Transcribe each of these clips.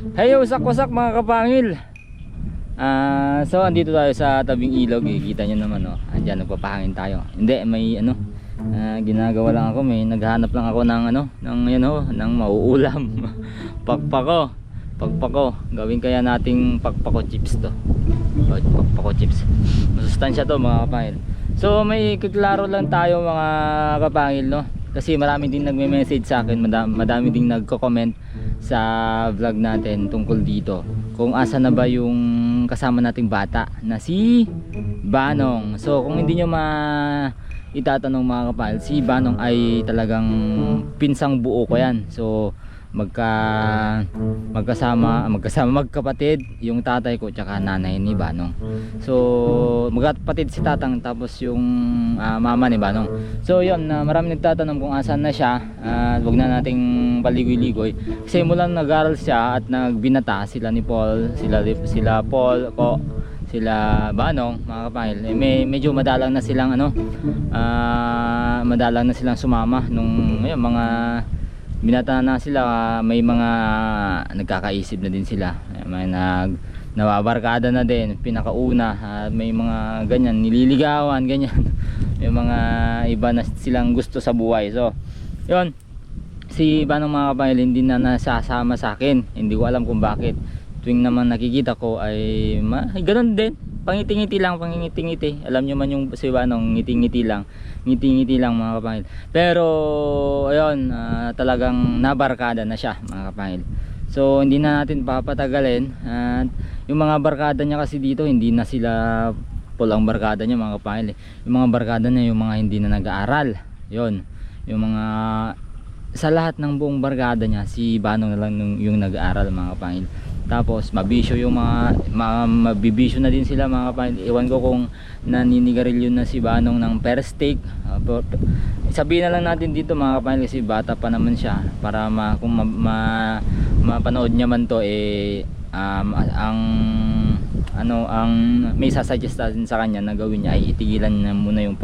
Hey, wasak-wasak mga kapangil. So andito tayo sa tabing ilog, kita nyo naman, oh. Andiyan nagpapahangin tayo. Hindi, may ano, ginagawa lang ako, may naghahanap lang ako ng ano, ng yan, oh, ng mauulam. Pagpako. Gawin kaya nating pagpako chips to. Pagpako chips. Masustansya to mga kapangil. So may kiklaro lang tayo mga kapangil, no. Kasi marami din nagme-message sa akin, madami ding nagko-comment sa vlog natin tungkol dito. Kung asa na ba yung kasama nating bata na si Banong. So kung hindi nyo itatanong mga kapal, si Banong ay talagang pinsang buo ko yan. So magkapatid yung tatay ko tsaka nanay ni Banong. So magkapatid si tatang tapos yung mama ni Banong. So yun, marami nagtatanong kung asan na siya. Wag na nating paligoy-ligoy kasi mulang nag-aral siya at nagbinata sila ni Paul, sila Paul ko, sila Banong mga kapangil. Medyo madalang na silang madalang na silang sumama nung mga binata na sila. May mga nagkakaisip na din sila, may nababarkada na din pinakauna, may mga ganyan nililigawan ganyan. May mga iba na silang gusto sa buhay. So yun, si Banong mga kapangil hindi na nasasama sa akin. Hindi ko alam kung bakit. Tuwing naman nakikita ko ay ganun din, pangiti-ngiti lang, pangingiti-ngiti. Alam nyo man yung si Banong, ngiti-ngiti lang mga kapangil. Pero ayun, talagang nabarkada na siya mga kapangil. So hindi na natin papatagalin. At yung mga barkada niya kasi dito, hindi na sila pulang barkada niya mga kapangil. Yung mga barkada niya yung mga hindi na nag-aaral. Yun, yung mga sa lahat ng buong barkada niya, si Banong na lang yung nag-aaral mga kapangil. Tapos mabisyo yung mabibisyo na din sila mga kapangil. Iwan ko kung naninigarilyo na si Banong ng per steak. Sabihin na lang natin dito mga kapangil kasi bata pa naman siya, para kung mapanood niya man to, ang may sasuggest natin sa kanya na gawin niya ay itigilan niya muna yung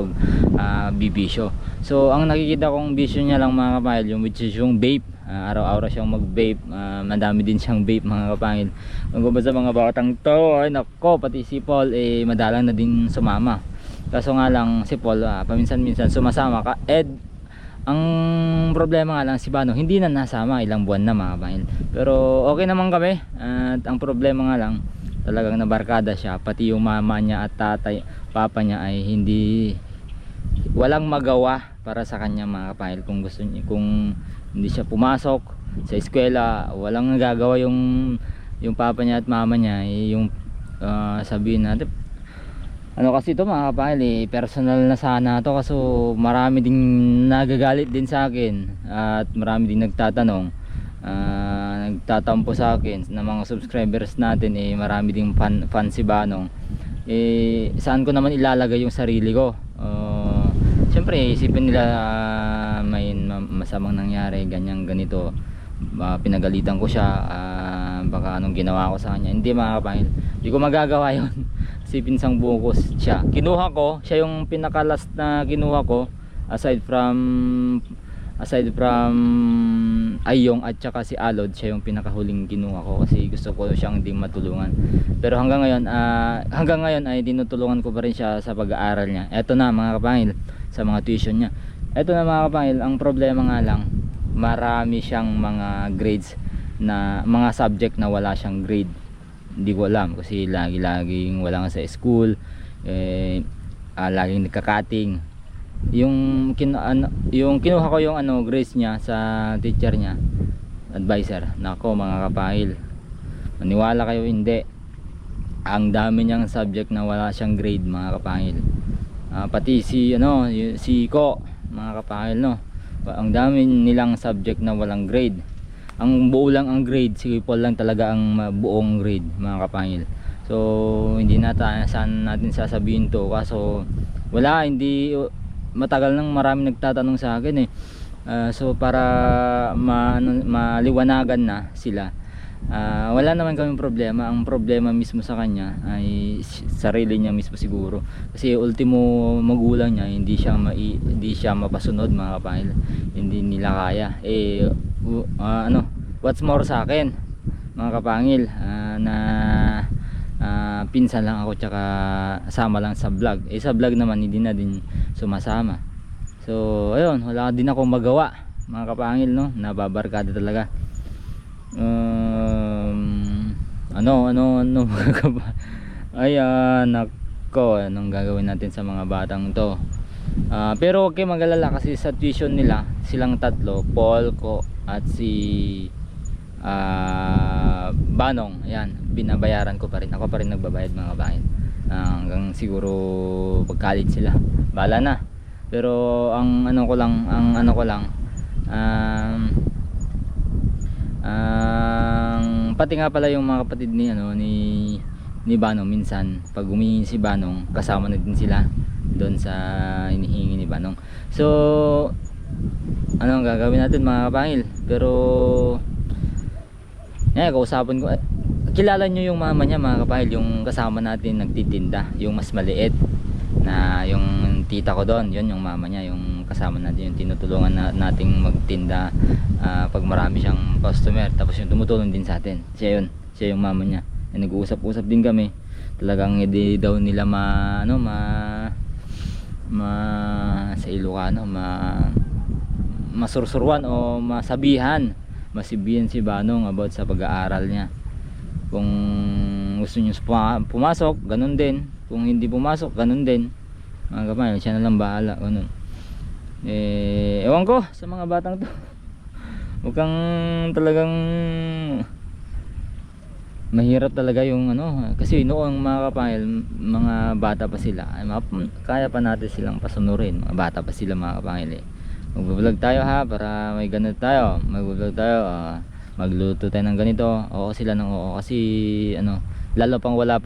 bibisyo. So ang nakikita kong bisyo niya lang mga kapangil, yung which is yung vape. Araw-araw siyang mag-vape. Madami din siyang vape mga kapangil. Kung ba sa mga batang to, ay nako, pati si Paul madalang na din sumama. Kaso nga lang si Paul paminsan-minsan sumasama ka. Ang problema nga lang si Banong hindi na nasama, ilang buwan na mga kapangil. Pero okay naman kami. At ang problema nga lang, talagang nabarkada siya. Pati yung mama niya at papa niya ay walang magawa para sa kanya mga kapangil. Kung gusto niya, kung hindi siya pumasok sa eskwela, walang nagagawa yung papa niya at mama niya. Yung sabihin natin, kasi ito mga kapangil, personal na sana to, kaso marami ding nagagalit din sa akin at marami din nagtatanong, nagtatampo sa akin na mga subscribers natin. Marami ding fan si Banong. Saan ko naman ilalagay yung sarili ko? Siyempre isipin nila may masamang nangyari, ganito, pinagalitan ko siya, baka anong ginawa ko sa kanya. Hindi mga kapangil, hindi ko magagawa yun. Si pinsang buo ko siya, kinuha ko siya, yung pinaka-last na kinuha ko aside from Ayong at saka si Alod. Siya yung pinakahuling kinuha ko kasi gusto ko siyang hindi matulungan. Pero hanggang ngayon ay tinutulungan ko pa rin siya sa pag-aaral niya. Eto na mga kapangil, sa mga tuition niya. Eto na mga kapangil, ang problema nga lang, marami siyang mga grades na mga subject na wala siyang grade. Hindi ko alam kasi laging wala nga sa school, laging nagka-cutting. Yung kinuha ko yung grades niya sa teacher niya, advisor. Nako mga kapangil, maniwala kayo hindi, ang dami niyang subject na wala siyang grade mga kapangil. Pati si Ko mga kapangil, no, ang dami nilang subject na walang grade. Ang buo lang ang grade, si Paul lang talaga ang buong grade mga kapangil. So hindi saan natin sasabihin to, kaso hindi matagal nang marami nagtatanong sa akin. So para maliwanagan na sila, wala naman kaming problema. Ang problema mismo sa kanya ay sarili niya mismo siguro, kasi ultimo magulang niya hindi siya mapasunod mga kapangil, hindi nila kaya. What's more sa akin, mga kapangil, na pinsan lang ako tsaka sama lang sa vlog. Sa vlog naman hindi na din sumasama. So ayun, wala din akong magawa mga kapangil, no, nababarkada talaga. Ano mga ayan, nako, anong gagawin natin sa mga batang to? Pero okay, mag-alala kasi sa tuition nila, silang tatlo, Paul ko at si Banong, ayan, binabayaran ko pa rin, ako pa rin nagbabayad mga kapangil, hanggang siguro pag college sila, bahala na. Pero ang ano ko lang, pati nga pala yung mga kapatid ni Banong, minsan pag humingi si Banong, kasama na din sila doon sa hinihingi ni Banong. So ano ang gagawin natin mga kapangil? Pero kausapan ko, kilala nyo yung mama niya mga kapangil, yung kasama natin nagtitinda, yung mas maliit na yung tita ko doon, yun yung mama niya, yung kasama natin, yung tinutulungan nating magtinda pag marami siyang customer, tapos yung tumutulong din sa atin, siya yung mama niya. Nag-uusap-usap din kami, talagang hindi daw nila sa Ilocano masursuruan o masibihan si Banong about sa pag-aaral niya. Kung gusto niyo pumasok, ganun din. Kung hindi pumasok, ganun din. Mga kapatid, siya na lang bahala, ganun. Ewan ko sa mga batang to. Mukhang talagang mahirap talaga yung kasi noong mga kapangil, mga bata pa sila, kaya pa natin silang pasunurin, mga bata pa sila mga kapangil. Mag-vlog tayo ha, para may ganito tayo, mag-vlog tayo, magluto tayo ng ganito, oo sila ng oo, kasi lalo pang wala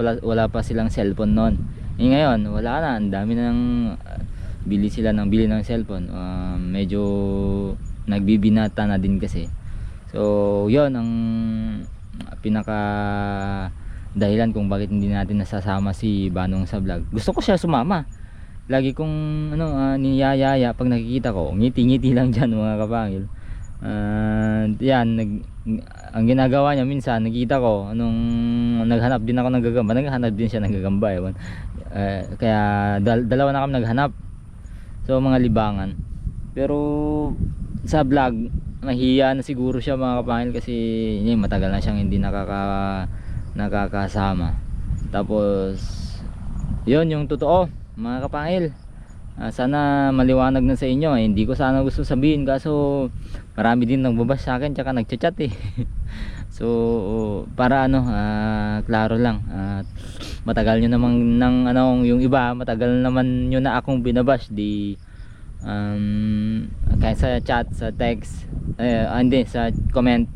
pa silang cellphone noon. Ngayon wala na, ang dami na ng bili ng cellphone, medyo nagbibinata na din kasi. So yon ang pinaka dahilan kung bakit hindi natin nasasama si Banong sa vlog. Gusto ko siya sumama, lagi kong niyayaya pag nakikita ko, ngiti-ngiti lang dyan mga kapangil. Yan, ang ginagawa niya minsan, nakita ko nung naghanap din ako ng gagamba, naghanap din siya ng gagamba, kaya dalawa na kami naghanap, so mga libangan. Pero sa vlog mahiya na siguro siya mga kapangil, kasi matagal na siyang hindi nakakasama. Tapos yun yung totoo mga kapangil. Sana maliwanag na sa inyo. Hindi ko sana gusto sabihin, kaso marami din nagbabash sa akin tsaka nagchat so para klaro lang, matagal nyo namang yung iba, matagal naman nyo na akong binabash kahit sa chat, sa text, hindi sa comment.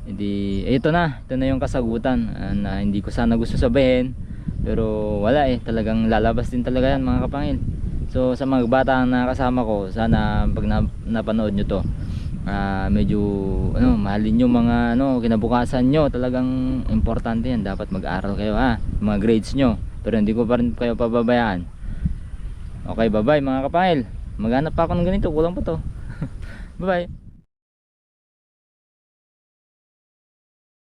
Ito na yung kasagutan, na hindi ko sana gusto sabihin, pero wala talagang lalabas din talaga yan mga kapangil. So sa mga bata na kasama ko, sana pag napanood nyo to, medyo mahalin nyo mga kinabukasan nyo. Talagang importante yan, dapat mag-aral kayo mga grades nyo, pero hindi ko pa rin kayo pababayaan. Okay, bye bye mga kapangil. Maghanap pa ako ng ganito, kulang pa to. Bye bye.